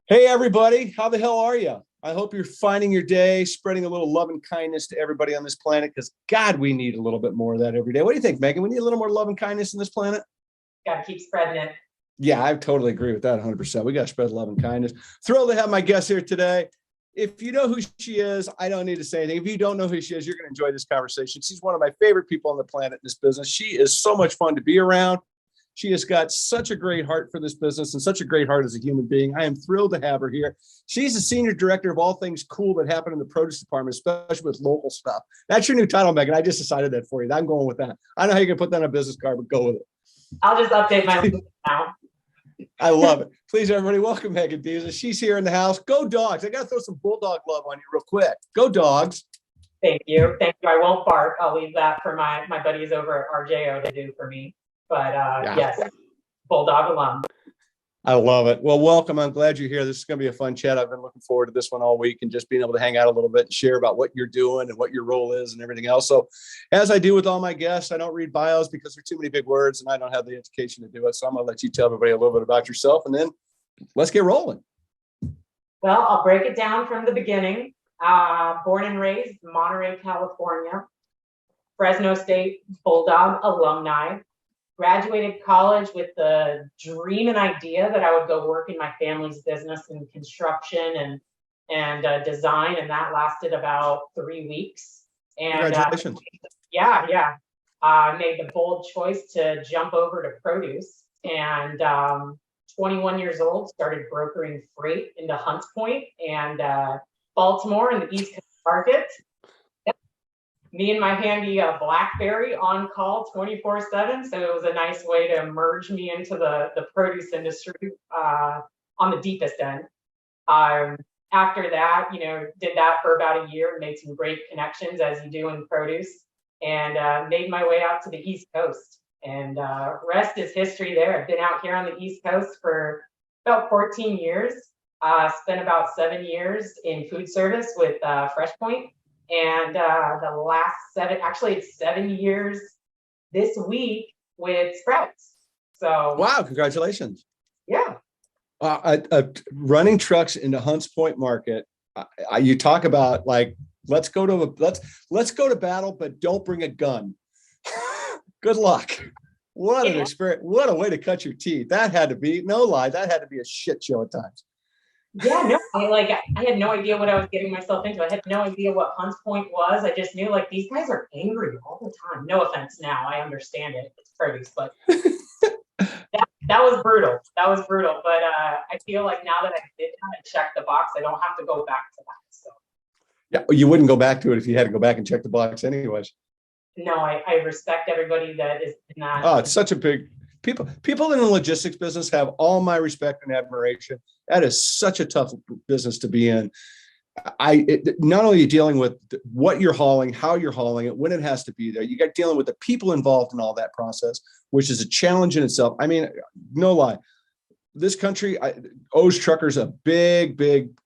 Hey, everybody. How the hell are you? I hope you're finding your day, spreading a little love and kindness to everybody on this planet because, God, we need a little bit more of that every day. What do you think, Megan? We need a little more love and kindness in this planet? Got to keep spreading it. Yeah, I totally agree with that 100%. We got to spread love and kindness. Thrilled to have my guest here today. If you know who she is, I don't need to say anything. If you don't know who she is, you're going to enjoy this conversation. She's one of my favorite people on the planet in this business. She is so much fun to be around. She has got such a great heart for this business and such a great heart as a human being. I am thrilled to have her here. She's the senior director of all things cool that happen in the produce department, especially with local stuff. That's your new title, Megan. I just decided that for you. I'm going with that. I don't know how you can put that on a business card, but go with it. I'll just update my now. I love it. Please, everybody, welcome Meghan Diaz. She's here in the house. Go Dogs. I got to throw some Bulldog love on you real quick. Go Dogs. Thank you. Thank you. I won't bark. I'll leave that for my buddies over at RJO to do for me. But Yes, Bulldog alum. I love it. Well, welcome. I'm glad you're here. This is going to be a fun chat. I've been looking forward to this one all week and just being able to hang out a little bit and share about what you're doing and what your role is and everything else. So as I do with all my guests, I don't read bios because they're too many big words and I don't have the education to do it. So I'm going to let you tell everybody a little bit about yourself and then let's get rolling. Well, I'll break it down from the beginning. Born and raised in Monterey, California, Fresno State Bulldog alumni. Graduated college with the dream and idea that I would go work in my family's business in construction and design, and that lasted about 3 weeks. And congratulations. I made the bold choice to jump over to produce, and 21 years old, started brokering freight into Hunts Point and Baltimore and the East Coast market. Me and my handy BlackBerry on call 24/7. So it was a nice way to merge me into the produce industry on the deepest end. After that, did that for about a year, made some great connections as you do in produce, and made my way out to the East Coast. And rest is history there. I've been out here on the East Coast for about 14 years. Spent about 7 years in food service with FreshPoint. And the last it's 7 years this week with Sprouts. So wow, congratulations. Yeah. Running trucks into Hunts Point Market. You talk about like, let's go to battle, but don't bring a gun. Good luck. What an experience. What a way to cut your teeth. That had to be, no lie, that had to be a shit show at times. Yeah, no, I had no idea what I was getting myself into. I had no idea what Hunts Point was. I just knew like these guys are angry all the time. No offense now, I understand it. It's produce, but that was brutal. That was brutal. But I feel like now that I did kind of check the box, I don't have to go back to that. So yeah, you wouldn't go back to it if you had to go back and check the box anyways. No, I respect everybody that is in that. Oh, it's such a big people in the logistics business have all my respect and admiration. That is such a tough business to be in. Not only are you dealing with what you're hauling, how you're hauling it, when it has to be there, you got dealing with the people involved in all that process, which is a challenge in itself. I mean, no lie, this country owes truckers a big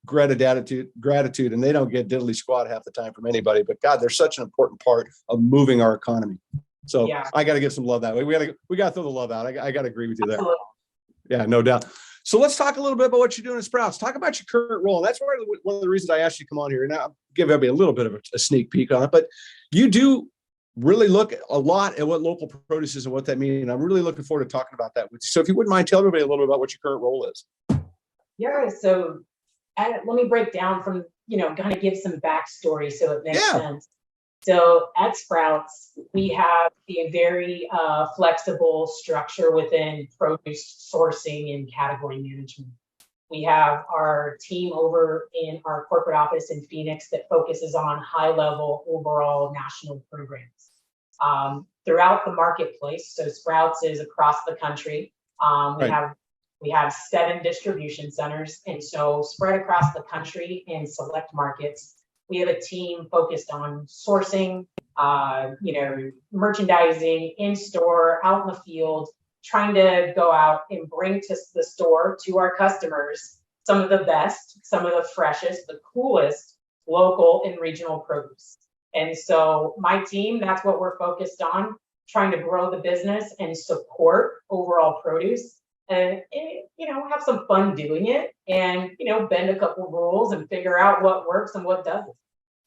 gratitude, and they don't get diddly squat half the time from anybody. But God, they're such an important part of moving our economy. So yeah. I got to give some love that way. We got to throw the love out. I got to agree with you there. Absolutely. Yeah, no doubt. So let's talk a little bit about what you're doing at Sprouts. Talk about your current role. And that's one of the reasons I asked you to come on here. And I'll give everybody a little bit of a sneak peek on it. But you do really look a lot at what local produce is and what that means. And I'm really looking forward to talking about that with you. So if you wouldn't mind, tell everybody a little bit about what your current role is. Yeah, so let me break down from, kind of give some backstory so it makes sense. So at Sprouts, we have a very flexible structure within produce sourcing and category management. We have our team over in our corporate office in Phoenix that focuses on high-level overall national programs. Throughout the marketplace, so Sprouts is across the country. We have 7 distribution centers, and so spread across the country in select markets. We have a team focused on sourcing, merchandising, in-store, out in the field, trying to go out and bring to the store, to our customers, some of the best, some of the freshest, the coolest local and regional produce. And so my team, that's what we're focused on, trying to grow the business and support overall produce have some fun doing it, and bend a couple rules and figure out what works and what doesn't.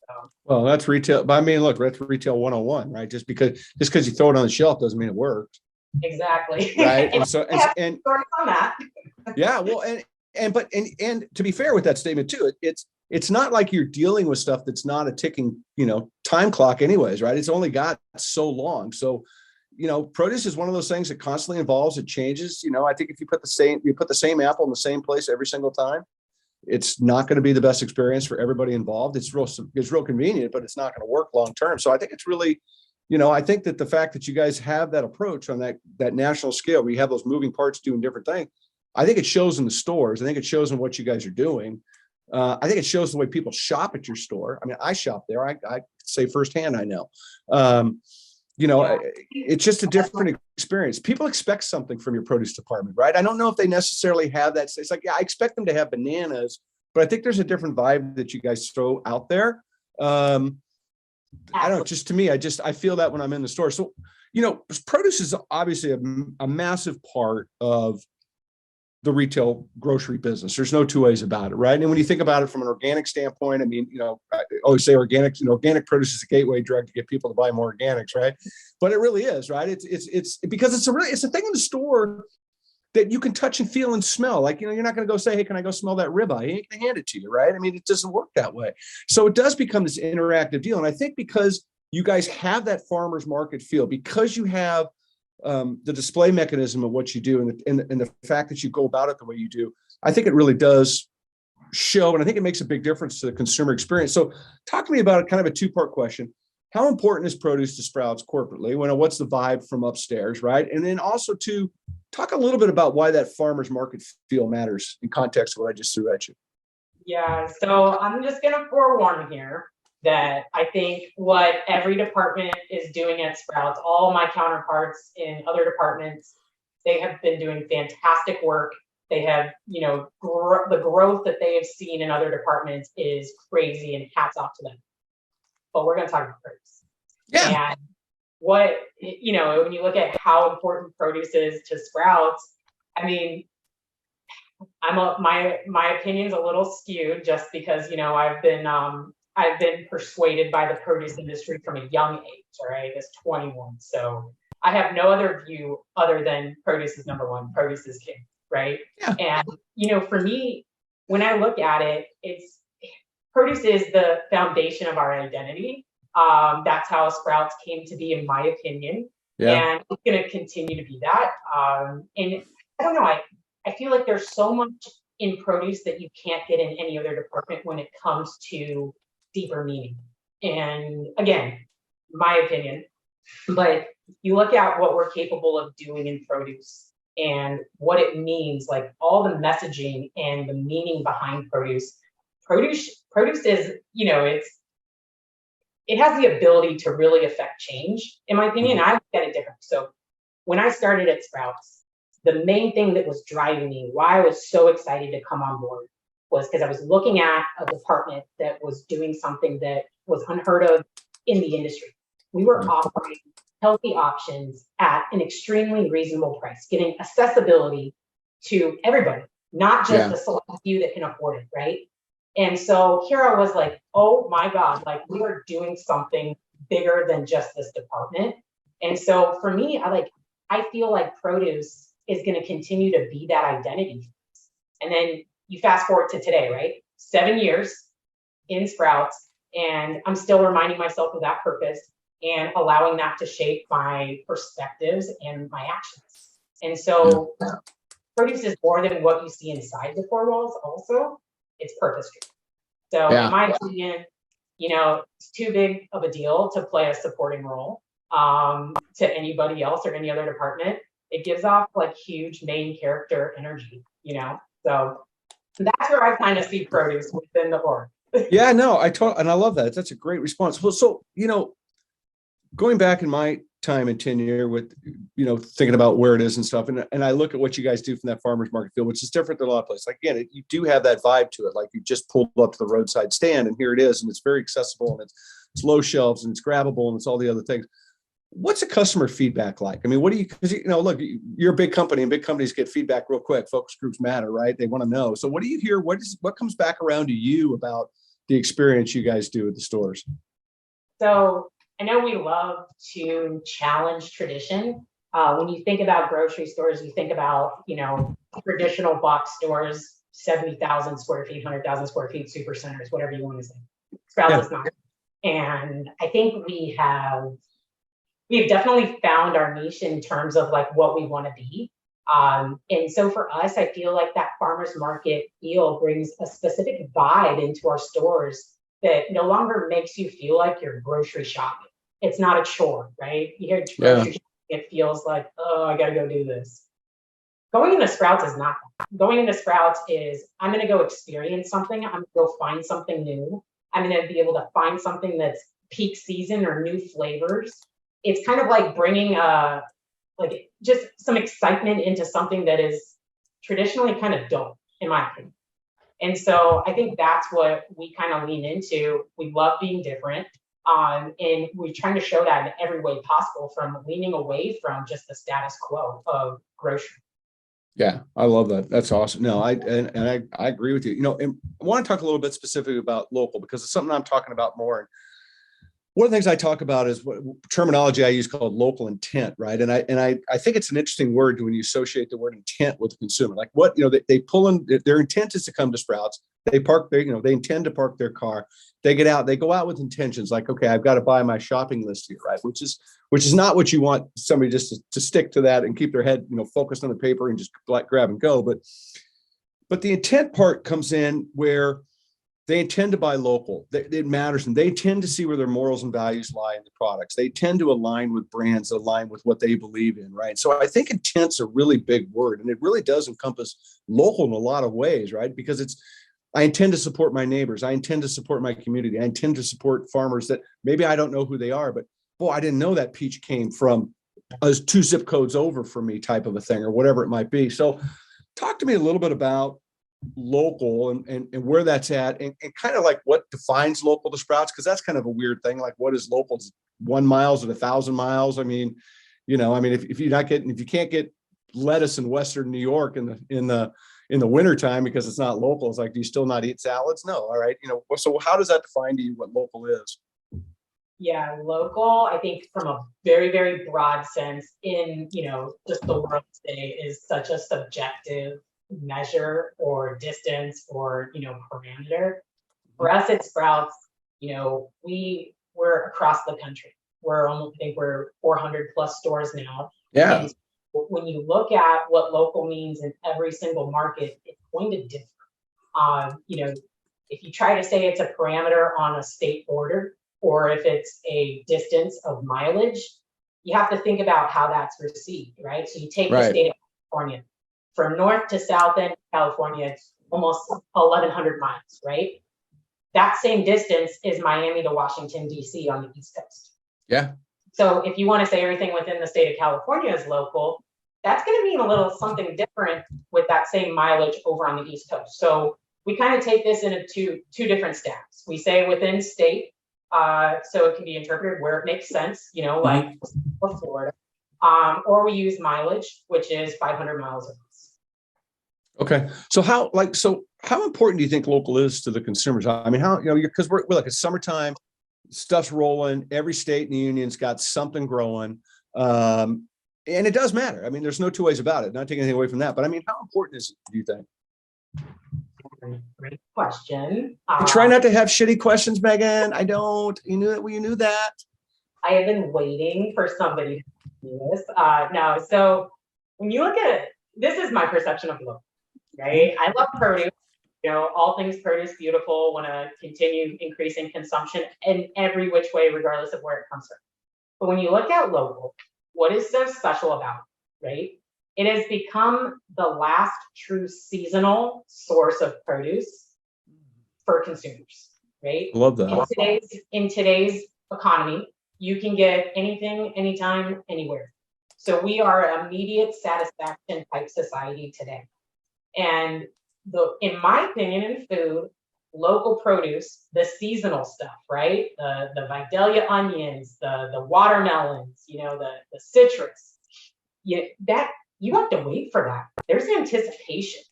So. Well, that's retail. But I mean, look, that's retail 101, right? Just because you throw it on the shelf doesn't mean it works. Exactly. Right. And so, and on that. Yeah. Well, but to be fair with that statement too, it's not like you're dealing with stuff that's not a ticking, time clock anyways, right? It's only got so long. So, produce is one of those things that constantly evolves. It changes. I think if you put the same apple in the same place every single time, it's not going to be the best experience for everybody involved. It's real convenient, but it's not going to work long term. So I think it's really, I think that the fact that you guys have that approach on that national scale, where you have those moving parts doing different things, I think it shows in the stores. I think it shows in what you guys are doing. I think it shows the way people shop at your store. I mean, I shop there. I say firsthand, I know. It's just a different experience. People expect something from your produce department, right? I don't know if they necessarily have that. It's like, yeah, I expect them to have bananas, but I think there's a different vibe that you guys throw out there. I don't know, just to me, I feel that when I'm in the store. So, produce is obviously a massive part of the retail grocery business. There's no two ways about it, right? And when you think about it from an organic standpoint, I mean, I always say organic produce is a gateway drug to get people to buy more organics, right? But it really is, right? It's because it's a thing in the store that you can touch and feel and smell. Like, you're not going to go say, hey, can I go smell that ribeye? He ain't going to hand it to you, right? I mean, it doesn't work that way. So it does become this interactive deal. And I think because you guys have that farmer's market feel, because you have the display mechanism of what you do, and the fact that you go about it the way you do, I think it really does show, and I think it makes a big difference to the consumer experience. So talk to me about kind of a two-part question. How important is produce to Sprouts corporately? What's the vibe from upstairs, right? And then also to talk a little bit about why that farmer's market feel matters in context of what I just threw at you. Yeah, so I'm just going to forewarn here that I think what every department is doing at Sprouts, all my counterparts in other departments, they have been doing fantastic work. They have, the growth that they have seen in other departments is crazy, and hats off to them. But we're going to talk about produce. Yeah. And when you look at how important produce is to Sprouts, I mean, my opinion's a little skewed just because, I've been persuaded by the produce industry from a young age, all right, as 21. So I have no other view other than produce is number one, produce is king, right? Yeah. And, for me, when I look at it, produce is the foundation of our identity. That's how Sprouts came to be, in my opinion. Yeah. And it's going to continue to be that. And I don't know, I feel like there's so much in produce that you can't get in any other department when it comes to deeper meaning. And again, my opinion, but you look at what we're capable of doing in produce and what it means, like all the messaging and the meaning behind produce is, it has the ability to really affect change, in my opinion. I look at it different. So when I started at Sprouts, the main thing that was driving me, why I was so excited to come on board, was because I was looking at a department that was doing something that was unheard of in the industry. We were offering healthy options at an extremely reasonable price, giving accessibility to everybody, not just the select few that can afford it, right? And so here I was like, oh my God, like we are doing something bigger than just this department. And so for me, I feel like produce is going to continue to be that identity. And then you fast forward to today, right? 7 years in Sprouts, and I'm still reminding myself of that purpose and allowing that to shape my perspectives and my actions. And so produce is more than what you see inside the four walls also. It's purpose-driven. So in my opinion, it's too big of a deal to play a supporting role to anybody else or any other department. It gives off like huge main character energy, So that's where I kind of see produce within the org. Yeah, no, and I love that. That's a great response. Well, so, going back in my time and tenure with, thinking about where it is and stuff, and I look at what you guys do from that farmer's market field, which is different than a lot of places. Like, again, you do have that vibe to it. Like you just pulled up to the roadside stand and here it is, and it's very accessible, and it's low shelves, and it's grabbable, and it's all the other things. what's the customer feedback like? I mean, what do you, because, look, you're a big company and big companies get feedback real quick. Focus groups matter, right? They want to know. So what do you hear? What comes back around to you about the experience you guys do at the stores? So I know we love to challenge tradition. When you think about grocery stores, you think about, traditional box stores, 70,000 square feet, 100,000 square feet, super centers, whatever you want to say. Sprouts is not. And I think we've definitely found our niche in terms of like what we want to be. And so for us, I feel like that farmers market feel brings a specific vibe into our stores that no longer makes you feel like you're grocery shopping. It's not a chore, right? You hear grocery shopping, it feels like, oh, I got to go do this. Going into Sprouts is not that. Going into Sprouts is, I'm going to go experience something. I'm going to go find something new. I'm going to be able to find something that's peak season or new flavors. It's kind of like bringing like just some excitement into something that is traditionally kind of dull, in my opinion. And so I think that's what we kind of lean into. We love being different. And we're trying to show that in every way possible, from leaning away from just the status quo of grocery. Yeah, I love that. That's awesome. No, I agree with you. And I want to talk a little bit specifically about local, because it's something I'm talking about more. And one of the things I talk about is what terminology I use called local intent, right? And I think it's an interesting word when you associate the word intent with the consumer. Like what, they pull in, their intent is to come to Sprouts. They park their, they intend to park their car. They get out, they go out with intentions like, okay, I've got to buy my shopping list here, right? Which is not what you want somebody just to stick to that and keep their head, focused on the paper and just like grab and go. But the intent part comes in where they intend to buy local. It matters. And they tend to see where their morals and values lie in the products. They tend to align with brands that align with what they believe in, right? So I think intent's a really big word, and it really does encompass local in a lot of ways, right? Because I intend to support my neighbors. I intend to support my community. I intend to support farmers that maybe I don't know who they are, but boy, I didn't know that peach came from 2 zip codes over from me type of a thing, or whatever it might be. So talk to me a little bit about local and where that's at, and kind of like what defines local to Sprouts, because that's kind of a weird thing. Like, what is local? 1 mile or 1,000 miles? I mean, if you can't get lettuce in Western New York in the wintertime because it's not local, it's like, do you still not eat salads? No. All right. So how does that define to you what local is? Yeah, local, I think from a very, very broad sense in, just the world today, is such a subjective measure or distance or, parameter. For us at Sprouts, we're across the country. I think we're 400 plus stores now. Yeah. And when you look at what local means in every single market, it's going to differ. If you try to say it's a parameter on a state border, or if it's a distance of mileage, you have to think about how that's received, right? So you take the state of California. From north to south end of California, it's almost 1,100 miles, right? That same distance is Miami to Washington, D.C. on the East Coast. Yeah. So if you want to say everything within the state of California is local, that's going to mean a little something different with that same mileage over on the East Coast. So we kind of take this into two different steps. We say within state, so it can be interpreted where it makes sense, like Florida, or we use mileage, which is 500 miles or less. Okay. So how important do you think local is to the consumers? I mean, because we're like, it's summertime, stuff's rolling, every state in the union's got something growing. And it does matter. I mean, there's no two ways about it, not taking anything away from that, but I mean, how important is it, do you think? Great question. I try not to have shitty questions, Megan. I don't. You knew that. I have been waiting for somebody to do this. No. So when you look at it, this is my perception of local, right? I love produce. All things produce, beautiful. Want to continue increasing consumption in every which way, regardless of where it comes from. But when you look at local, what is so special about it, right? It has become the last true seasonal source of produce for consumers, right? I love that. In today's economy, you can get anything, anytime, anywhere. So we are an immediate satisfaction type society today. And in my opinion, in food, local produce, the seasonal stuff, right? The Vidalia onions, the watermelons, the citrus. You have to wait for that. There's anticipation,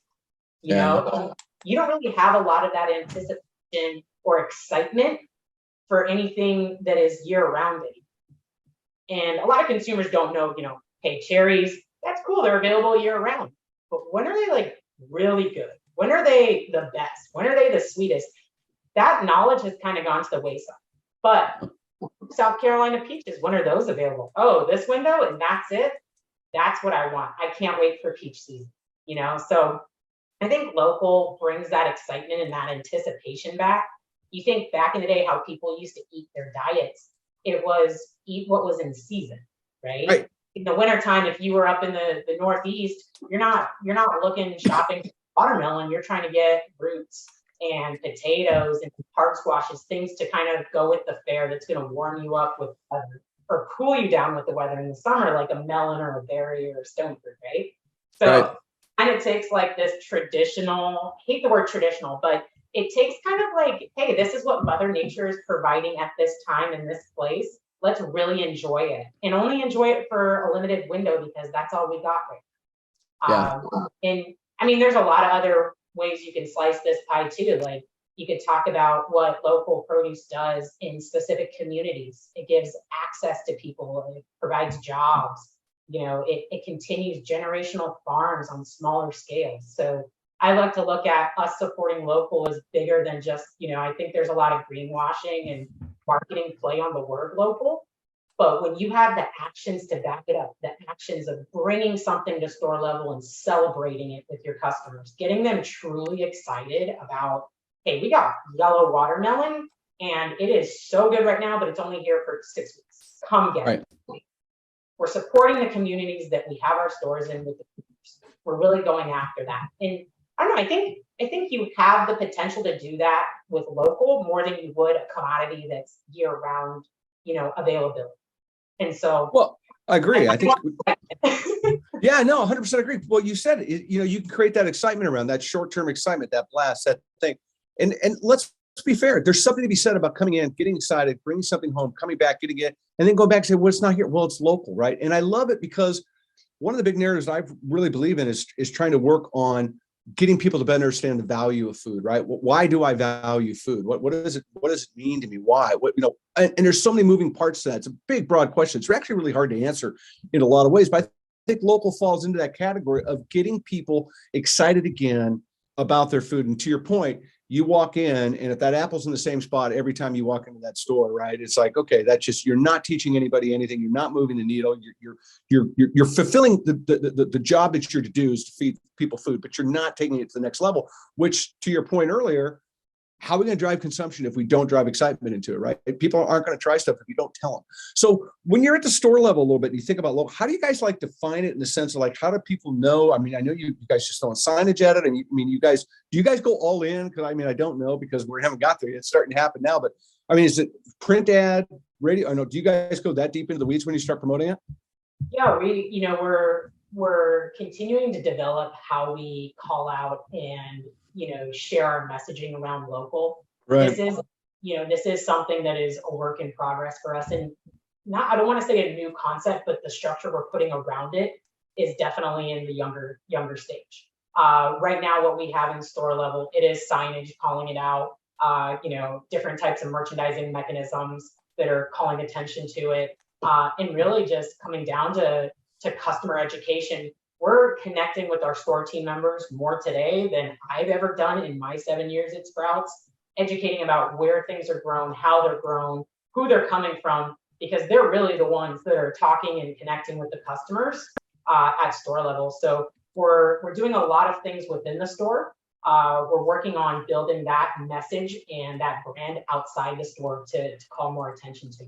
you don't really have a lot of that anticipation or excitement for anything that is year-round. And a lot of consumers don't know, hey, cherries, that's cool, they're available year-round. But when are they like really good? When are they the best? When are they the sweetest? That knowledge has kind of gone to the wayside. But South Carolina peaches, when are those available? Oh, this window, and that's it? That's what I want. I can't wait for peach season, So I think local brings that excitement and that anticipation back. You think back in the day how people used to eat their diets, it was eat what was in season, right? Right. In the wintertime, if you were up in the Northeast, you're not looking shopping for watermelon, you're trying to get roots and potatoes and hard squashes, things to kind of go with the fare that's going to warm you up with weather or cool you down with the weather in the summer, like a melon or a berry or a stone fruit, right? So right. kind of takes like this traditional, hate the word traditional, but it takes kind of like, hey, this is what Mother Nature is providing at this time in this place. Let's really enjoy it, and only enjoy it for a limited window because that's all we got right now. And I mean, there's a lot of other ways you can slice this pie too. Like you could talk about what local produce does in specific communities. It gives access to people. It provides jobs. It continues generational farms on smaller scales. So I like to look at us supporting local as bigger than just, I think there's a lot of greenwashing and marketing play on the word local. But when you have the actions to back it up, the actions of bringing something to store level and celebrating it with your customers, getting them truly excited about, hey, we got yellow watermelon and it is so good right now, but it's only here for 6 weeks. Come get it. We're supporting the communities that we have our stores in with the fooders. We're really going after that. And I don't know, I think you have the potential to do that with local more than you would a commodity that's year-round, availability. And so, well, I agree. I think, yeah, no, 100% agree. Well, you said it, you can create that excitement around that short-term excitement, that blast, that thing. And let's be fair. There's something to be said about coming in, getting excited, bringing something home, coming back, getting it, and then go back and say, well, it's not here. Well, it's local, right? And I love it because one of the big narratives I really believe in is trying to work on getting people to better understand the value of food, right? Why do I value food? What does it mean to me? Why? And there's so many moving parts to that. It's a big, broad question. It's actually really hard to answer in a lot of ways, but I think local falls into that category of getting people excited again about their food. And to your point, you walk in, and if that apple's in the same spot every time you walk into that store, right? It's like, okay, that's just, you're not teaching anybody anything. You're not moving the needle. You're fulfilling the job that you're to do is to feed people food, but you're not taking it to the next level, which to your point earlier, how are we going to drive consumption if we don't drive excitement into it, right? People aren't going to try stuff if you don't tell them. So when you're at the store level a little bit, and you think about local, how do you guys like define it in the sense of like, how do people know? I mean, I know you guys just throwing signage at it. And do you guys go all in? Because I don't know because we haven't got there yet. It's starting to happen now. But I mean, is it print ad, radio? I know. Do you guys go that deep into the weeds when you start promoting it? Yeah, we're continuing to develop how we call out and share our messaging around local. Right. This is something that is a work in progress for us, and I don't want to say a new concept, but the structure we're putting around it is definitely in the younger stage. Right now, what we have in store level, it is signage calling it out, different types of merchandising mechanisms that are calling attention to it, and really just coming down to customer education. We're connecting with our store team members more today than I've ever done in my 7 years at Sprouts, educating about where things are grown, how they're grown, who they're coming from, because they're really the ones that are talking and connecting with the customers at store level. So we're doing a lot of things within the store. We're working on building that message and that brand outside the store to call more attention to.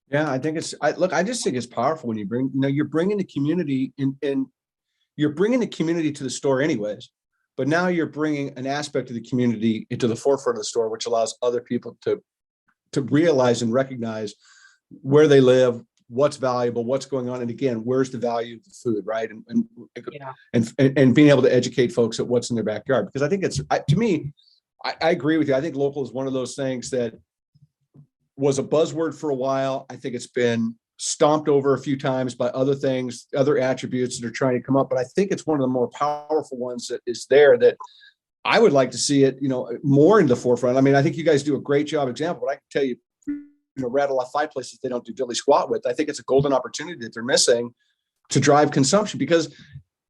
Yeah, I think I just think it's powerful when you bring, you're bringing the community in. You're bringing the community to the store anyways, but now you're bringing an aspect of the community into the forefront of the store, which allows other people to realize and recognize where they live, what's valuable, what's going on. And again, where's the value of the food, right? And being able to educate folks at what's in their backyard. Because I think to me, I agree with you. I think local is one of those things that was a buzzword for a while. I think it's been stomped over a few times by other things, other attributes that are trying to come up. But I think it's one of the more powerful ones that is there, that I would like to see it, more in the forefront. I mean, I think you guys do a great job example, but I can tell you, rattle off 5 places they don't do diddly squat with. I think it's a golden opportunity that they're missing to drive consumption, because,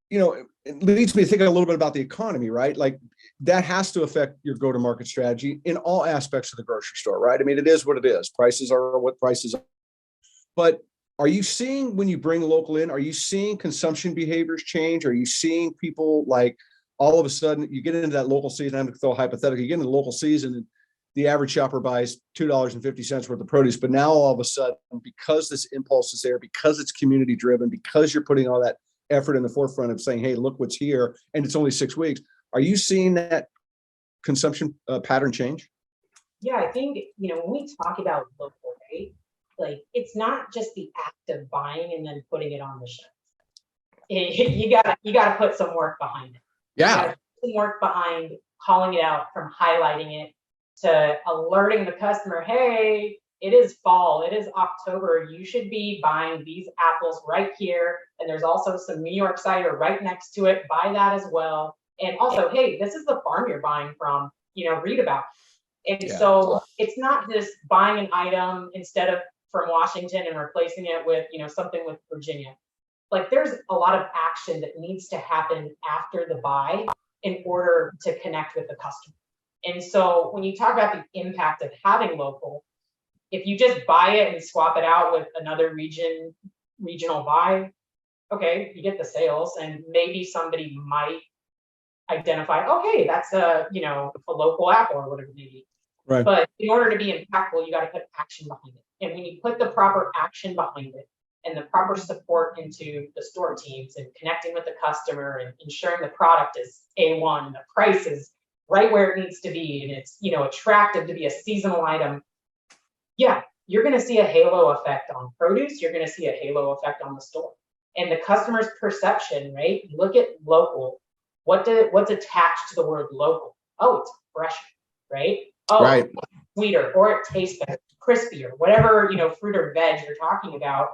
it leads me to think a little bit about the economy, right? Like, that has to affect your go-to-market strategy in all aspects of the grocery store, right? I mean, it is what it is. Prices are what prices are. But are you seeing, when you bring local in, are you seeing consumption behaviors change? Are you seeing people, like, all of a sudden you get into that local season? I'm going to throw a hypothetical. You get into the local season and the average shopper buys $2.50 worth of produce. But now all of a sudden, because this impulse is there, because it's community driven, because you're putting all that effort in the forefront of saying, hey, look what's here, and it's only 6 weeks. Are you seeing that consumption pattern change? Yeah, I think, when we talk about local, right? Like, it's not just the act of buying and then putting it on the shelf. You gotta put some work behind it. Yeah. Some work behind calling it out, from highlighting it to alerting the customer, hey, it is fall, it is October, you should be buying these apples right here. And there's also some New York cider right next to it. Buy that as well. And also, hey, this is the farm you're buying from, read about it. And so it's not just buying an item instead of from Washington and replacing it with, something with Virginia. Like, there's a lot of action that needs to happen after the buy in order to connect with the customer. And so when you talk about the impact of having local, if you just buy it and swap it out with another regional buy, okay, you get the sales, and maybe somebody might identify, okay, that's a local apple or whatever it may be. Right. But in order to be impactful, you got to put action behind it. And when you put the proper action behind it and the proper support into the store teams and connecting with the customer and ensuring the product is A1, the price is right where it needs to be, and it's attractive to be a seasonal item, yeah, you're going to see a halo effect on produce. You're going to see a halo effect on the store. And the customer's perception, right? You look at local. What's attached to the word local? Oh, it's fresh, right? Oh, right. Sweeter, or it tastes better, crispier, whatever, fruit or veg you're talking about.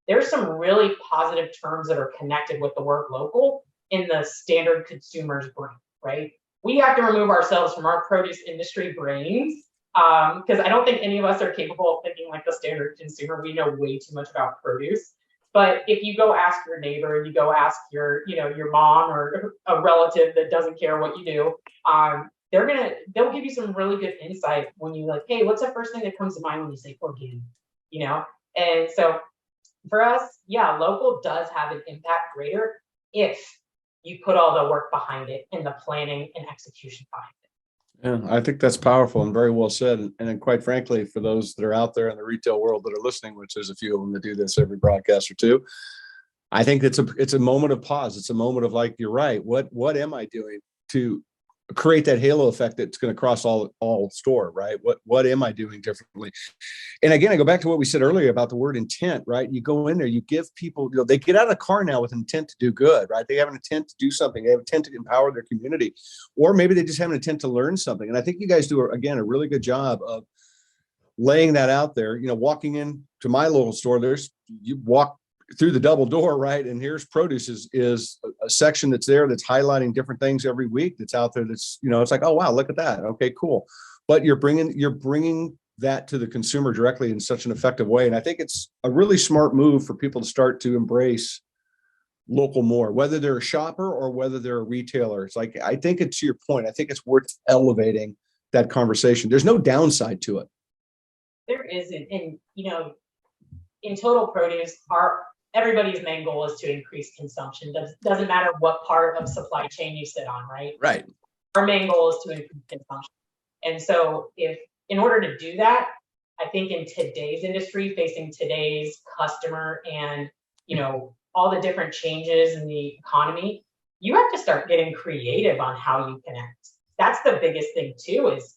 There's some really positive terms that are connected with the word local in the standard consumer's brain, right? We have to remove ourselves from our produce industry brains, because I don't think any of us are capable of thinking like the standard consumer. We know way too much about produce. But if you go ask your neighbor, you go ask your mom or a relative that doesn't care what you do, they'll give you some really good insight when you like, hey, what's the first thing that comes to mind when you say organic? And so for us, yeah, local does have an impact greater if you put all the work behind it and the planning and execution behind it. Yeah, I think that's powerful and very well said. And then, quite frankly, for those that are out there in the retail world that are listening, which there's a few of them that do this every broadcast or two, I think it's a moment of pause. It's a moment of, like, you're right. What am I doing to create that halo effect that's going to cross all store, right? What am I doing differently? And again, I go back to what we said earlier about the word intent, right? You go in there, you give people, they get out of the car now with intent to do good, right? They have an intent to do something. They have an intent to empower their community, or maybe they just have an intent to learn something. And I think you guys do, again, a really good job of laying that out there. Walking into my local store, you walk through the double door, right? And here's produce is a section that's there that's highlighting different things every week that's out there. That's, it's like, oh, wow, look at that. Okay, cool. But you're bringing that to the consumer directly in such an effective way. And I think it's a really smart move for people to start to embrace local more, whether they're a shopper or whether they're a retailer. It's like, I think it's, to your point, I think it's worth elevating that conversation. There's no downside to it. There isn't. And, in total produce, everybody's main goal is to increase consumption. Doesn't matter what part of supply chain you sit on, right? Right. Our main goal is to increase consumption. And so in order to do that, I think in today's industry, facing today's customer and, all the different changes in the economy, you have to start getting creative on how you connect. That's the biggest thing too, is,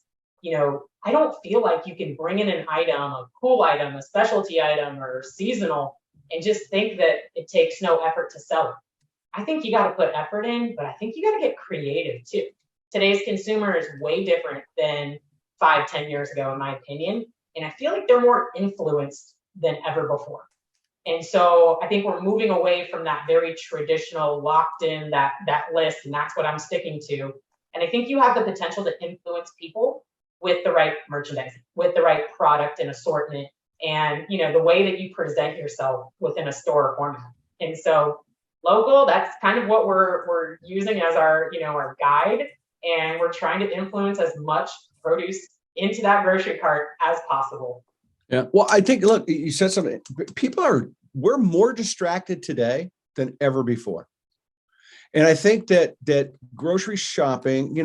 I don't feel like you can bring in an item, a cool item, a specialty item, or seasonal, and just think that it takes no effort to sell it. I think you got to put effort in, but I think you got to get creative too. today's consumer is way different than 5, 10 years ago, in my opinion. And I feel like they're more influenced than ever before. And so I think we're moving away from that very traditional locked in that list, and that's what I'm sticking to. And I think you have the potential to influence people with the right merchandising, with the right product and assortment, and the way that you present yourself within a store format. And so local, that's kind of what we're using as our our guide, and we're trying to influence as much produce into that grocery cart as possible. Yeah. Well, I think, look, you said something. We're more distracted today than ever before. And I think that grocery shopping,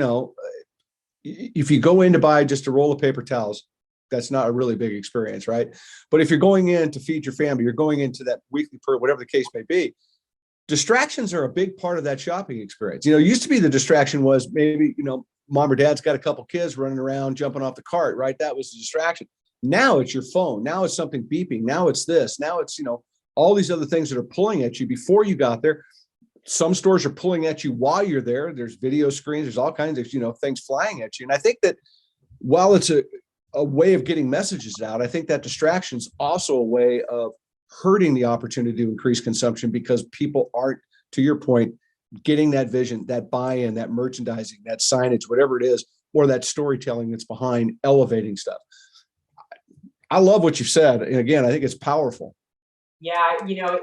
if you go in to buy just a roll of paper towels, that's not a really big experience, right? But if you're going in to feed your family, you're going into that weekly, whatever the case may be, distractions are a big part of that shopping experience. It used to be the distraction was maybe, mom or dad's got a couple kids running around, jumping off the cart, right? That was the distraction. Now it's your phone. Now it's something beeping. Now it's this. Now it's, all these other things that are pulling at you before you got there. Some stores are pulling at you while you're there. There's video screens. There's all kinds of, things flying at you. And I think that while it's a way of getting messages out, I think that distraction is also a way of hurting the opportunity to increase consumption, because people aren't, to your point, getting that vision, that buy-in, that merchandising, that signage, whatever it is, or that storytelling that's behind elevating stuff. I love what you said. And again, I think it's powerful. Yeah,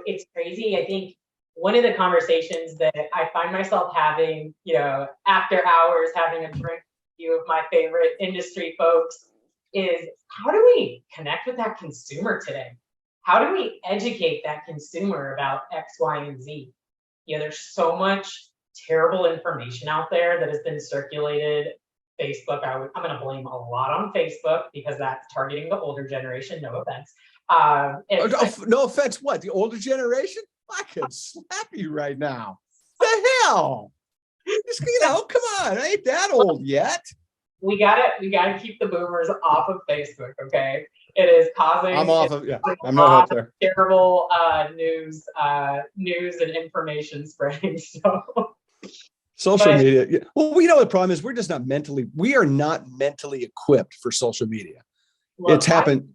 it's crazy. I think one of the conversations that I find myself having, after hours, having a drink with a few of my favorite industry folks, is how do we connect with that consumer today? How do we educate that consumer about X, Y, and Z? There's so much terrible information out there that has been circulated. Facebook, I'm going to blame a lot on Facebook, because that's targeting the older generation. No offense. No offense. What, the older generation? I could slap you right now. The hell? Just, come on. I ain't that old yet. We gotta keep the boomers off of Facebook. Okay, it is causing. I'm off of. Yeah, I'm not up there. Terrible news and information spreading. So. Social media. Yeah. Well, we know the problem is we are not mentally equipped for social media. Look, it's happened.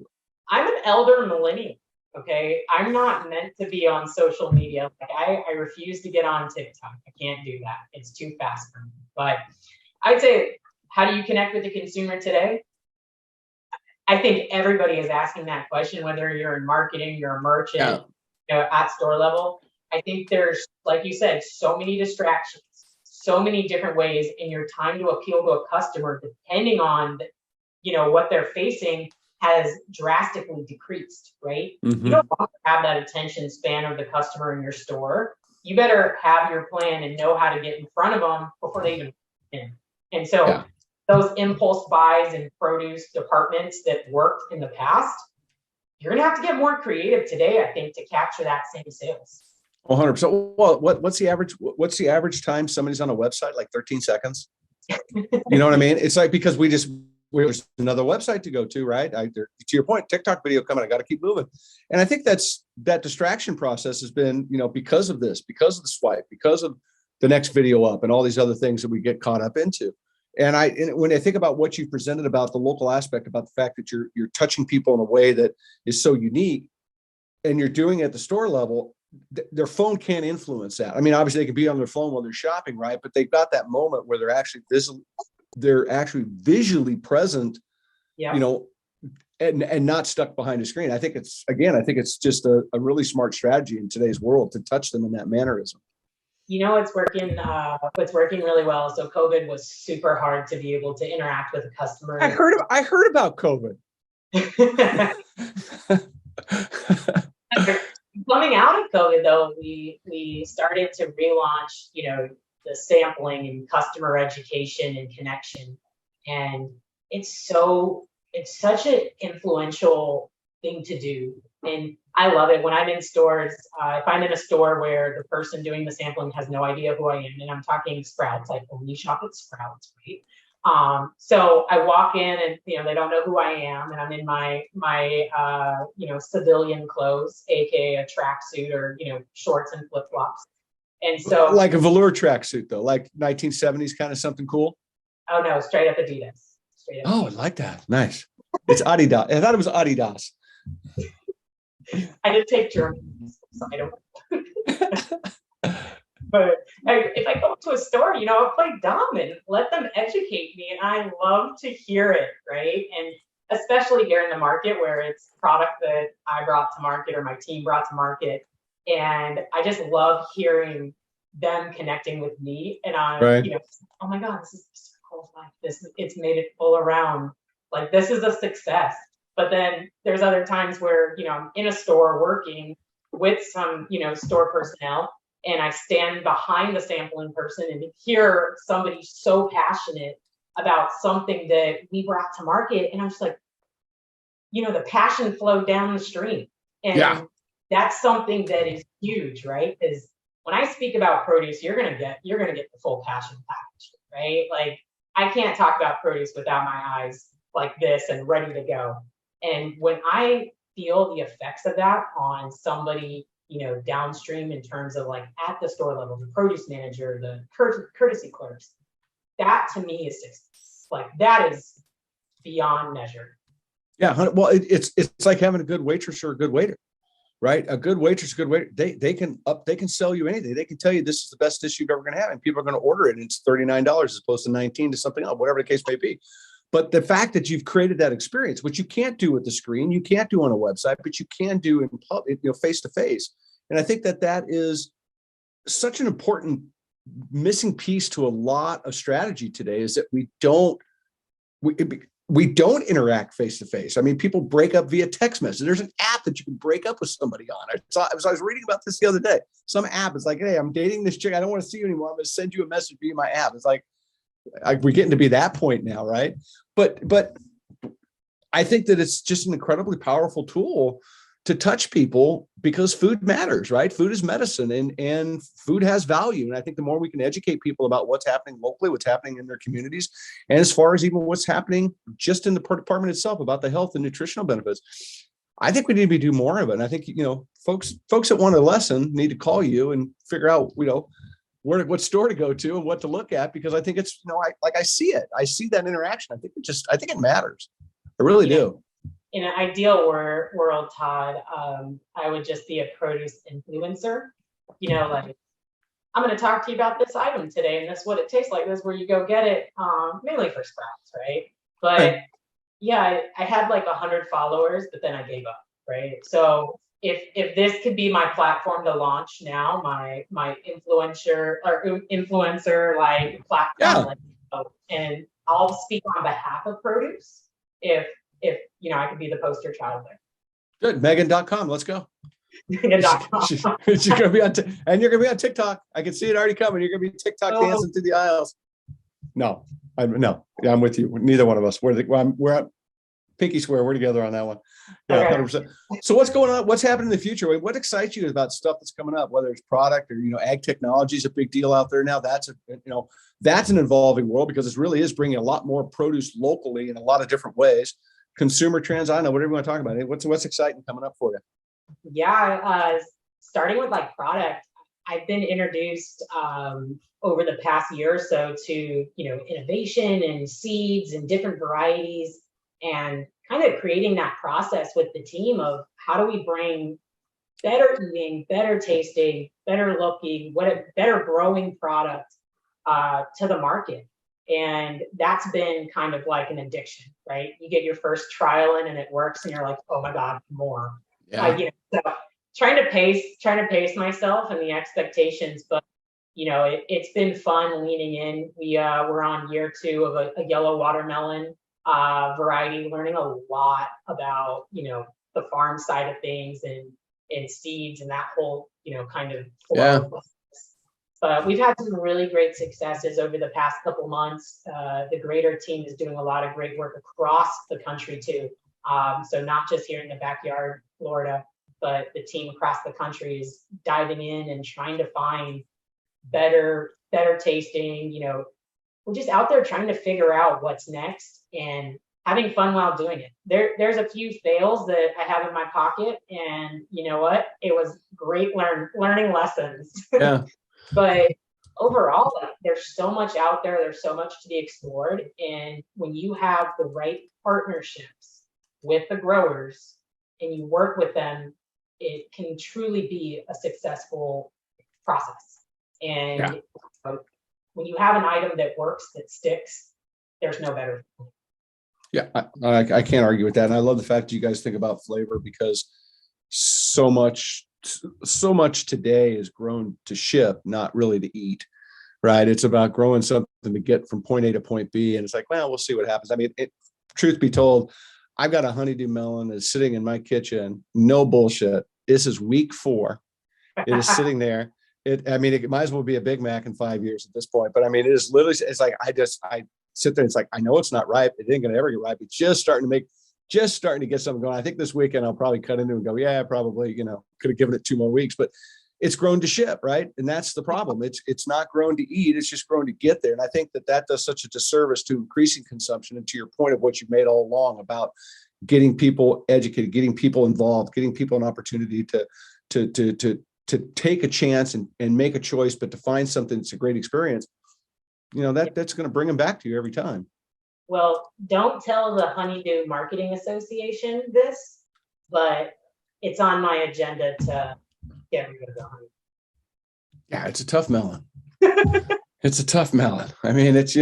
I'm an elder millennial. Okay. I'm not meant to be on social media. Like I refuse to get on TikTok. I can't do that. It's too fast for me. But I'd say, how do you connect with the consumer today? I think everybody is asking that question, whether you're in marketing, you're a merchant, at store level. I think there's, like you said, so many distractions, so many different ways, and your time to appeal to a customer, depending on, what they're facing, has drastically decreased, right? Mm-hmm. You don't want to have that attention span of the customer in your store. You better have your plan and know how to get in front of them before they even in. And so those impulse buys in produce departments that worked in the past, you're going to have to get more creative today, I think, to capture that same sales. 100%. Well, what's the average time somebody's on a website? Like 13 seconds. You know what I mean? It's like, because there's another website to go to, right? To your point, TikTok video coming, I got to keep moving. And I think that distraction process has been, because of this, because of the swipe, because of the next video up and all these other things that we get caught up into. And when I think about what you presented about the local aspect, about the fact that you're touching people in a way that is so unique, and you're doing it at the store level, their phone can't influence that. I mean, obviously they can be on their phone while they're shopping, right? But they've got that moment where they're actually visually present, and not stuck behind a screen. I think it's just a really smart strategy in today's world to touch them in that mannerism. It's working really well. So COVID was super hard to be able to interact with a customer. I heard about COVID. Coming out of COVID, though, we started to relaunch, the sampling and customer education and connection. And it's such an influential thing to do. And I love it when I'm in stores. If I'm in a store where the person doing the sampling has no idea who I am, and I'm talking Sprouts, I only shop at Sprouts, right? So I walk in and, they don't know who I am, and I'm in my civilian clothes, aka a tracksuit or, shorts and flip flops. And so, like a velour tracksuit, though, like 1970s kind of something cool. Oh no, straight up Adidas. Straight up Oh, I Adidas. like that. Nice. It's Adidas. I thought it was Adidas. I did take German, so I don't. But if I go to a store, I'll play dumb and let them educate me, and I love to hear it, right? And especially here in the market where it's product that I brought to market or my team brought to market, and I just love hearing them connecting with me, and Right. oh my God, this is so cool. Like this, it's made it full around. Like this is a success. But then there's other times where I'm in a store working with some store personnel, and I stand behind the sampling person and hear somebody so passionate about something that we brought to market, and I'm just like, the passion flowed down the stream, and Yeah. that's something that is huge, right? Because when I speak about produce, you're gonna get the full passion package, right? Like I can't talk about produce without my eyes like this and ready to go. And when I feel the effects of that on somebody, downstream in terms of like at the store level, the produce manager, the courtesy clerks, that to me is success. Like that is beyond measure. Yeah. Well, it's like having a good waitress or a good waiter, right? A good waitress, a good waiter, they can sell you anything. They can tell you this is the best dish you've ever going to have, and people are going to order it, and it's $39 as opposed to 19 to something else, whatever the case may be. But the fact that you've created that experience, which you can't do with the screen, you can't do on a website, but you can do in public, face to face. And I think that is such an important missing piece to a lot of strategy today, is that we don't interact face to face. I mean, people break up via text message. There's an app that you can break up with somebody on. I was reading about this the other day. Some app is like, hey, I'm dating this chick. I don't want to see you anymore. I'm going to send you a message via my app. It's like, we're getting to be that point now, right? But I think that it's just an incredibly powerful tool to touch people, because food matters, right? Food is medicine, and food has value. And I think the more we can educate people about what's happening locally, what's happening in their communities, and as far as even what's happening just in the department itself about the health and nutritional benefits, I think we need to do more of it. And I think, folks that want a lesson need to call you and figure out, what store to go to and what to look at, because I think it's, I see it. I see that interaction. I think it matters. I really do. In an ideal world, Todd, I would just be a produce influencer. Like I'm going to talk to you about this item today, and this is what it tastes like. This is where you go get it, mainly for Sprouts, right? But yeah, I had like 100 followers, but then I gave up, right? So if this could be my platform to launch now, my influencer like platform, and I'll speak on behalf of produce. If I could be the poster child there. Good. Meghan.com. Let's go. Meghan.com. She's going to be on, and you're going to be on TikTok. I can see it already coming. You're going to be TikTok dancing through the aisles. No, Yeah, I'm with you. Neither one of us. We're at pinky swear. We're together on that one. Yeah, okay. 100%. So what's going on? What's happening in the future? What excites you about stuff that's coming up, whether it's product or, ag technology is a big deal out there now. That's an evolving world, because it really is bringing a lot more produce locally in a lot of different ways. Consumer trends, I don't know, whatever you want to talk about. What's exciting coming up for you? Yeah, starting with like product, I've been introduced over the past year or so to innovation and seeds and different varieties, and kind of creating that process with the team of how do we bring better eating, better tasting, better looking, better growing product to the market. And that's been kind of like an addiction, right? You get your first trial in and it works, and you're like, oh my God, more. Yeah. So trying to pace myself and the expectations, but it's been fun leaning in. We're on year 2 of a yellow watermelon variety, learning a lot about the farm side of things and seeds and that whole kind of flow. Yeah. But we've had some really great successes over the past couple months. The Greater team is doing a lot of great work across the country too. So not just here in the backyard, Florida, but the team across the country is diving in and trying to find better tasting. We're just out there trying to figure out what's next and having fun while doing it. There's a few fails that I have in my pocket, and you know what? It was great learning lessons. Yeah. But overall, like, there's so much out there. There's so much to be explored. And when you have the right partnerships with the growers and you work with them, it can truly be a successful process. And when you have an item that works, that sticks, there's no better. Yeah, I can't argue with that. And I love the fact that you guys think about flavor, because so much today is grown to ship, not really to eat, right? It's about growing something to get from point A to point B. And it's like, well, we'll see what happens. I mean, truth be told, I've got a honeydew melon that's sitting in my kitchen. No bullshit. This is week 4. It is sitting there. I mean, it might as well be a Big Mac in 5 years at this point. But I mean, it is literally, it's like, I sit there. It's like, I know it's not ripe. It ain't going to ever get ripe. It's just starting to get something going. I think this weekend I'll probably cut into and go, yeah, probably, could have given it 2 more weeks, but it's grown to ship, right? And that's the problem. It's not grown to eat. It's just grown to get there. And I think that does such a disservice to increasing consumption, and to your point of what you've made all along about getting people educated, getting people involved, getting people an opportunity to take a chance and make a choice, but to find something that's a great experience. That's going to bring them back to you every time. Well, don't tell the Honeydew Marketing Association this, but it's on my agenda to get rid of the honey. Yeah, it's a tough melon. It's a tough melon. I mean, it's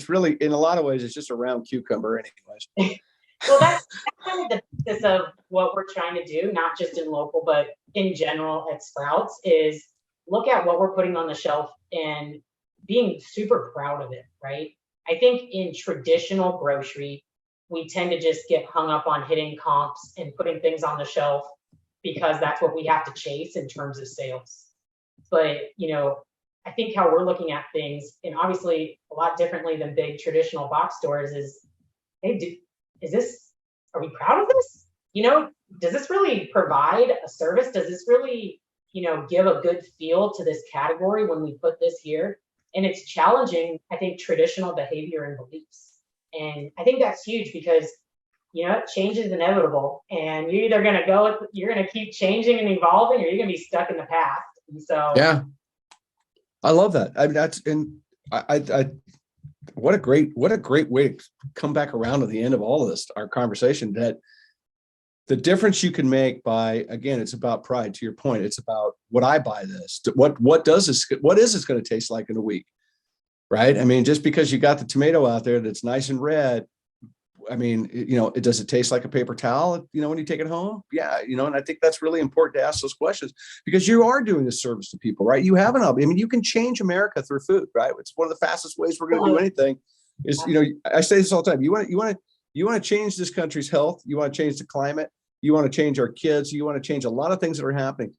really, in a lot of ways, it's just a round cucumber anyways. Well, that's kind of the basis of what we're trying to do, not just in local, but in general at Sprouts, is look at what we're putting on the shelf and being super proud of it, right? I think in traditional grocery, we tend to just get hung up on hitting comps and putting things on the shelf because that's what we have to chase in terms of sales. But, I think how we're looking at things, and obviously a lot differently than big traditional box stores, is, hey, are we proud of this? Does this really provide a service? Does this really, give a good feel to this category when we put this here? And it's challenging, I think, traditional behavior and beliefs. And I think that's huge because, change is inevitable. And you're either going to you're going to keep changing and evolving, or you're going to be stuck in the past. And so, yeah, I love that. I mean, what a great way to come back around to the end of all of this, our conversation, that the difference you can make by, again, it's about pride. To your point, it's about, would I buy this? What is this going to taste like in a week? Right. I mean, just because you got the tomato out there that's nice and red, I mean, does it taste like a paper towel, when you take it home? Yeah. And I think that's really important to ask those questions, because you are doing a service to people, right? You have you can change America through food, right? It's one of the fastest ways we're going to do anything is, I say this all the time. You want to change this country's health. You want to change the climate. You want to change our kids. You want to change a lot of things that are happening.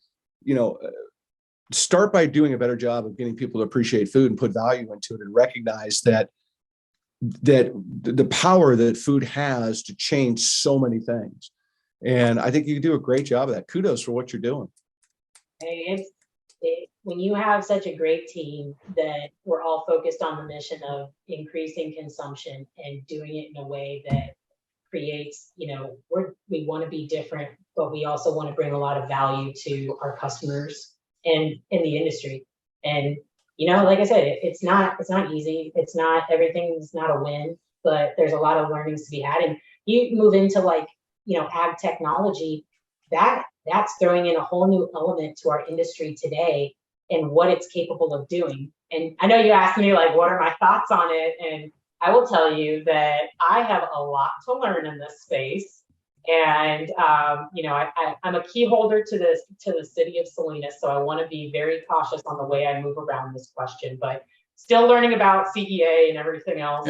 Start by doing a better job of getting people to appreciate food and put value into it, and recognize that the power that food has to change so many things. And I think you do a great job of that. Kudos for what you're doing. Hey, when you have such a great team that we're all focused on the mission of increasing consumption and doing it in a way that creates, we want to be different, but we also want to bring a lot of value to our customers and in the industry. And like I said, it's not easy. Everything's not a win, but there's a lot of learnings to be had. And you move into ag technology, that's throwing in a whole new element to our industry today and what it's capable of doing. And I know you asked me what are my thoughts on it? And I will tell you that I have a lot to learn in this space. And, I'm a key holder to the city of Salinas. So I want to be very cautious on the way I move around this question, but still learning about CEA and everything else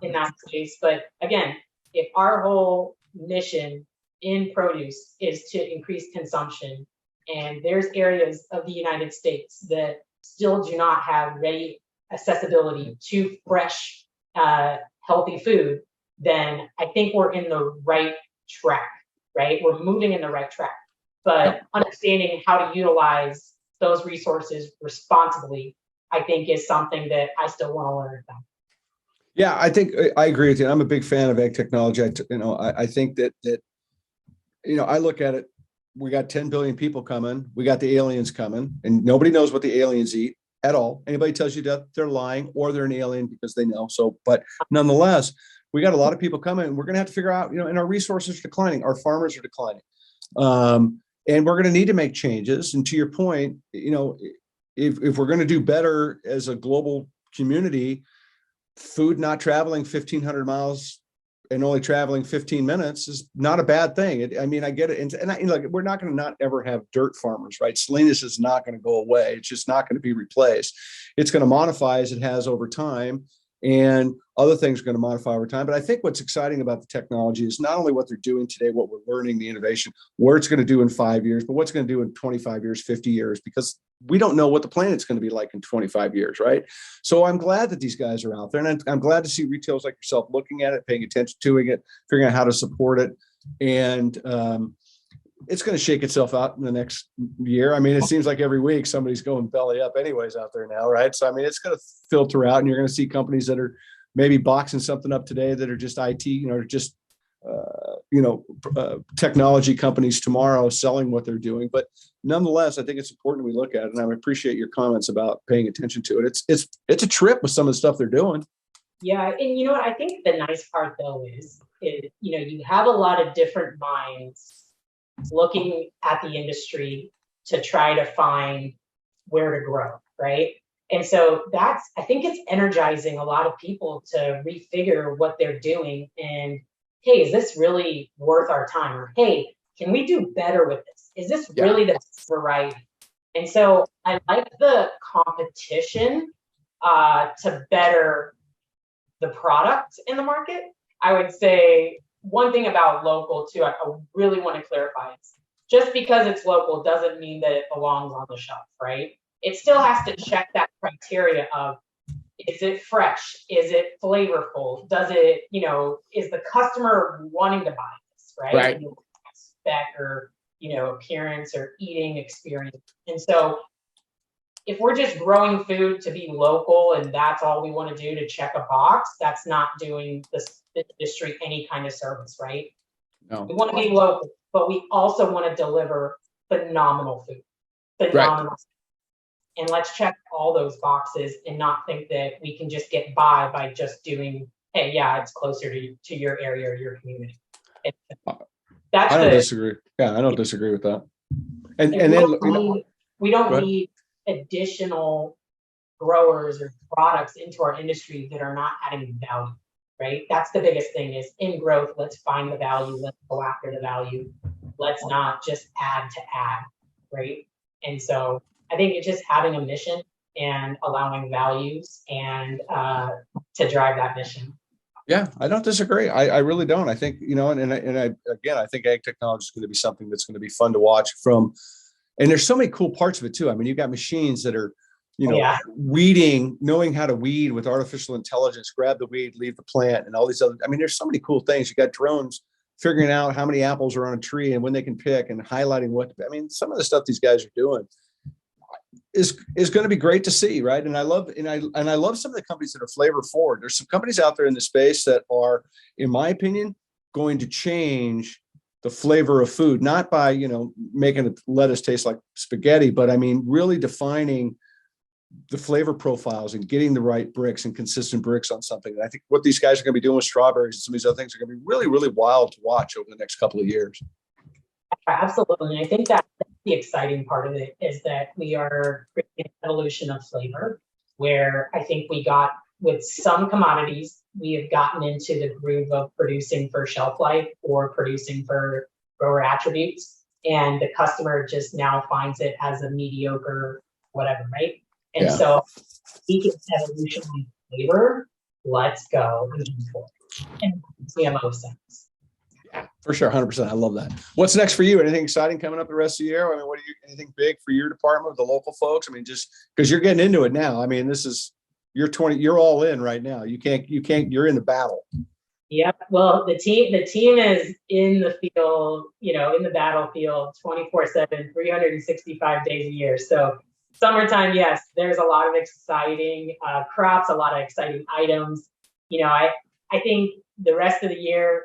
in that space. But again, if our whole mission in produce is to increase consumption, and there's areas of the United States that still do not have ready accessibility to fresh, healthy food, then I think we're in the right track, right? We're moving in the right track, but understanding how to utilize those resources responsibly, I think, is something that I still want to learn about. Yeah, I think I agree with you. I'm a big fan of ag technology. I think that I look at it. We got 10 billion people coming. We got the aliens coming, and nobody knows what the aliens eat. at all. Anybody tells you that, they're lying or they're an alien because they know. So, but nonetheless, we got a lot of people coming, and we're going to have to figure out, and our resources are declining, our farmers are declining. And we're going to need to make changes. And to your point, if we're going to do better as a global community, food not traveling 1,500 miles and only traveling 15 minutes is not a bad thing. I get it. And look, we're not going to not ever have dirt farmers, right? Salinas is not going to go away. It's just not going to be replaced. It's going to modify as it has over time. And other things are going to modify over time. But I think what's exciting about the technology is not only what they're doing today, what we're learning, the innovation, where it's going to do in 5 years, but what's going to do in 25 years, 50 years, because we don't know what the planet's going to be like in 25 years, right? So I'm glad that these guys are out there. And I'm glad to see retailers like yourself looking at it, paying attention to it, figuring out how to support it. And it's going to shake itself out in the next year. It seems like every week somebody's going belly up anyways out there now, right? So, it's going to filter out, and you're going to see companies that are maybe boxing something up today that are just IT, just, technology companies tomorrow selling what they're doing. But nonetheless, I think it's important we look at it. And I appreciate your comments about paying attention to it. It's a trip with some of the stuff they're doing. Yeah. And you know what? I think the nice part though is, you have a lot of different minds looking at the industry to try to find where to grow, right? And so I think it's energizing a lot of people to refigure what they're doing and, hey, is this really worth our time? Or, hey, can we do better with this? Is this really the variety? And so I like the competition to better the product in the market. I would say one thing about local too, I really want to clarify is just because it's local doesn't mean that it belongs on the shelf, right? It still has to check that criteria of, is it fresh? Is it flavorful? Does it, is the customer wanting to buy this, right? Right. Spec or, appearance or eating experience. And so if we're just growing food to be local and that's all we want to do to check a box, that's not doing this industry any kind of service, right? No. We want to be local, but we also want to deliver phenomenal food. Phenomenal. Right. And let's check all those boxes and not think that we can just get by just doing, hey, yeah, it's closer to your area or your community. I don't disagree. Yeah, I don't disagree with that. And then we don't need additional growers or products into our industry that are not adding value, right? That's the biggest thing is in growth, let's find the value, let's go after the value. Let's not just add to add, right? And so I think it's just having a mission and allowing values and to drive that mission. Yeah, I don't disagree. I really don't. I think, I think ag technology is going to be something that's going to be fun to watch from. And there's so many cool parts of it too. You've got machines that are, weeding, knowing how to weed with artificial intelligence, grab the weed, leave the plant, and all these other. There's so many cool things. You got drones figuring out how many apples are on a tree and when they can pick and highlighting what. Some of the stuff these guys are doing is going to be great to see, right? And I love some of the companies that are flavor forward. There's some companies out there in the space that are, in my opinion, going to change the flavor of food, not by making lettuce taste like spaghetti, but really defining the flavor profiles and getting the right bricks and consistent bricks on something. And I think what these guys are going to be doing with strawberries and some of these other things are going to be really, really wild to watch over the next couple of years. Absolutely. And I think that's the exciting part of it is that we are creating an evolution of flavor where I think we got with some commodities, we have gotten into the groove of producing for shelf life or producing for grower attributes. And the customer just now finds it as a mediocre, whatever, right? And so we can evolution of flavor. Let's go. And CMO sense. Yeah, for sure. 100%. I love that. What's next for you? Anything exciting coming up the rest of the year? Anything big for your department with the local folks? just because you're getting into it now. This is, you're all in right now. You can't, you're in the battle. Yep. Well, the team is in the field, in the battlefield 24/7, 365 days a year. So summertime, yes, there's a lot of exciting crops, a lot of exciting items. I think the rest of the year,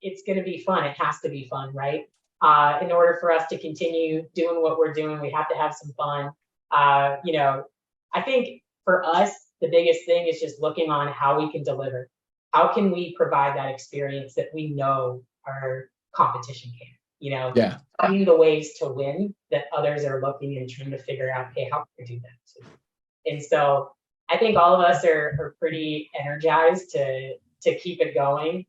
it's going to be fun. It has to be fun, right? In order for us to continue doing what we're doing, we have to have some fun. I I think for us, the biggest thing is just looking on how we can deliver. How can we provide that experience that we know our competition can? You know, Yeah. finding the ways to win that others are looking and trying to figure out, hey, how can I do that too? And so I think all of us are pretty energized to keep it going.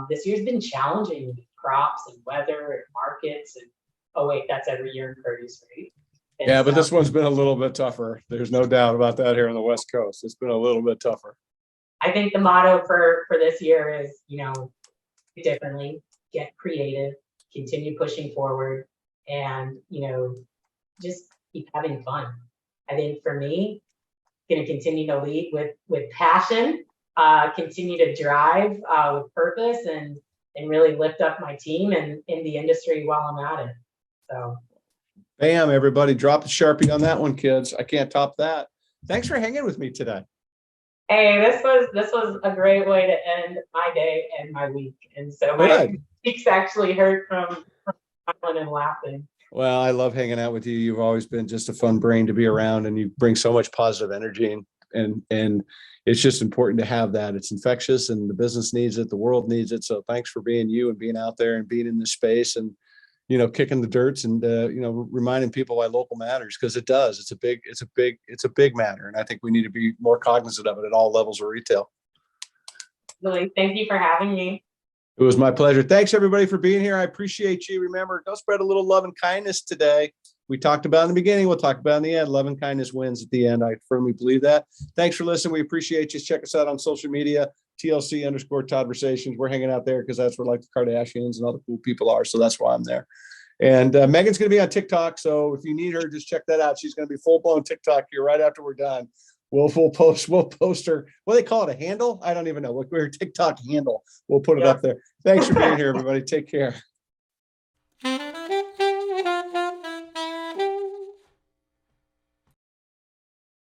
This year's been challenging with crops and weather and markets. And oh wait, that's every year in produce, right? And Yeah, but so this one's been a little bit tougher. There's no doubt about that here on the West Coast. It's been a little bit tougher. I think the motto for this year is, you know, do differently, get creative, continue pushing forward, and, you know, just keep having fun. I think for me, going to continue to lead with passion, continue to drive with purpose, and really lift up my team and in the industry while I'm at it. So, bam, everybody, drop the Sharpie on that one, kids. I can't top that. Thanks for hanging with me today. Hey, this was a great way to end my day and my week, and so my cheeks actually hurt from smiling and laughing. Well, I love hanging out with you. You've always been just a fun brain to be around, and you bring so much positive energy, and it's just important to have that. It's infectious, and the business needs it. The world needs it. So thanks for being you and being out there and being in this space and, you know, kicking the dirts and, you know, reminding people why local matters, because it does. It's a big matter. And I think we need to be more cognizant of it at all levels of retail. Really, thank you for having me. It was my pleasure. Thanks everybody for being here. I appreciate you. Remember, go spread a little love and kindness today. We talked about in the beginning. We'll talk about in the end. Love and kindness wins at the end. I firmly believe that. Thanks for listening. We appreciate you. Check us out on social media, TLC Todd-versations. We're hanging out there because that's where like the Kardashians and all the cool people are. So that's why I'm there. And Megan's going to be on TikTok. So if you need her, just check that out. She's going to be full blown TikTok here right after we're done. We'll post her. What do they call it? A A handle? I don't even know. Look, we're TikTok handle. We'll put it up there. Thanks for being here, everybody. Take care.